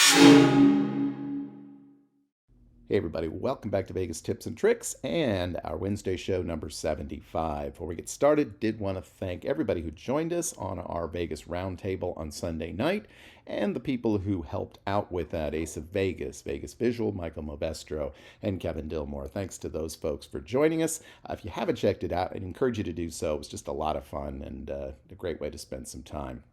Hey everybody, welcome back to Vegas Tips and Tricks and our Wednesday show number 75. Before we get started, did want to thank everybody who joined us on our Vegas roundtable on Sunday night and the people who helped out with that: Ace of Vegas, Vegas Visual, Michael Movestro, and Kevin Dillmore. Thanks to those folks for joining us. If you haven't checked it out, I'd encourage you to do so. It was just a lot of fun and a great way to spend some time.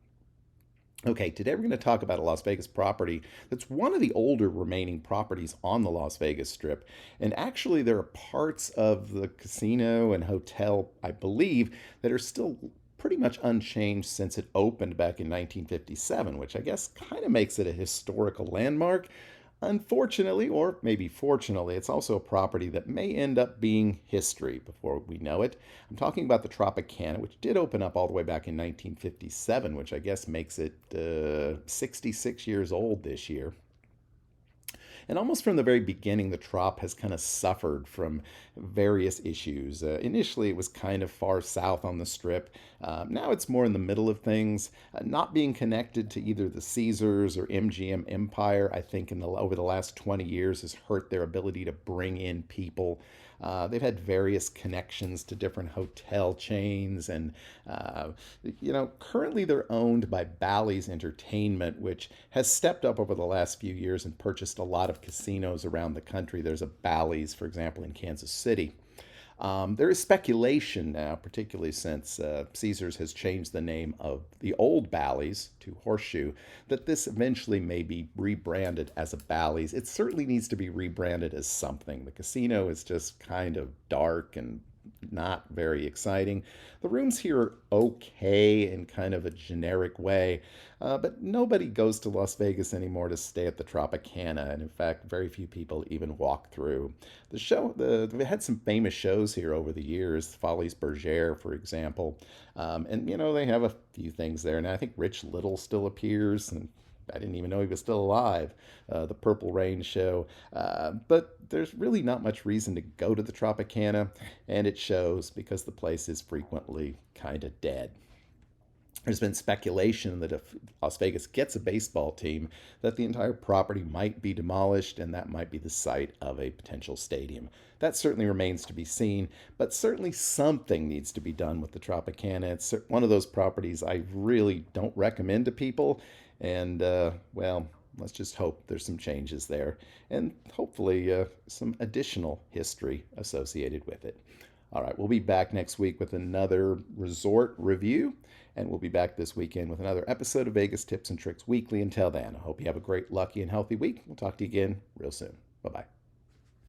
Okay, today we're going to talk about a Las Vegas property that's one of the older remaining properties on the Las Vegas Strip. And actually, there are parts of the casino and hotel, I believe, that are still pretty much unchanged since it opened back in 1957, which I guess kind of makes it a historical landmark. Unfortunately, or maybe fortunately, it's also a property that may end up being history before we know it. I'm talking about the Tropicana, which did open up all the way back in 1957, which I guess makes it 66 years old this year. And almost from the very beginning, the Trop has kind of suffered from various issues. Initially, it was kind of far south on the strip. Now it's more in the middle of things. Not being connected to either the Caesars or MGM Empire, I think over the last 20 years has hurt their ability to bring in people. They've had various connections to different hotel chains, and currently they're owned by Bally's Entertainment, which has stepped up over the last few years and purchased a lot of casinos around the country. There's a Bally's, for example, in Kansas City. There is speculation now, particularly since Caesars has changed the name of the old Bally's to Horseshoe, that this eventually may be rebranded as a Bally's. It certainly needs to be rebranded as something. The casino is just kind of dark and not very exciting. The rooms here are okay in kind of a generic way, but nobody goes to Las Vegas anymore to stay at the Tropicana, and in fact, very few people even walk through. They had some famous shows here over the years, Follies Bergère, for example, and they have a few things there. And I think Rich Little still appears, and I didn't even know he was still alive. The Purple Rain show. But there's really not much reason to go to the Tropicana, and it shows because the place is frequently kind of dead. There's been speculation that if Las Vegas gets a baseball team, that the entire property might be demolished and that might be the site of a potential stadium. That certainly remains to be seen, but certainly something needs to be done with the Tropicana. It's one of those properties I really don't recommend to people, and well, let's just hope there's some changes there and hopefully some additional history associated with it. All right, we'll be back next week with another resort review, and we'll be back this weekend with another episode of Vegas Tips and Tricks Weekly. Until then, I hope you have a great, lucky, and healthy week. We'll talk to you again real soon. Bye bye.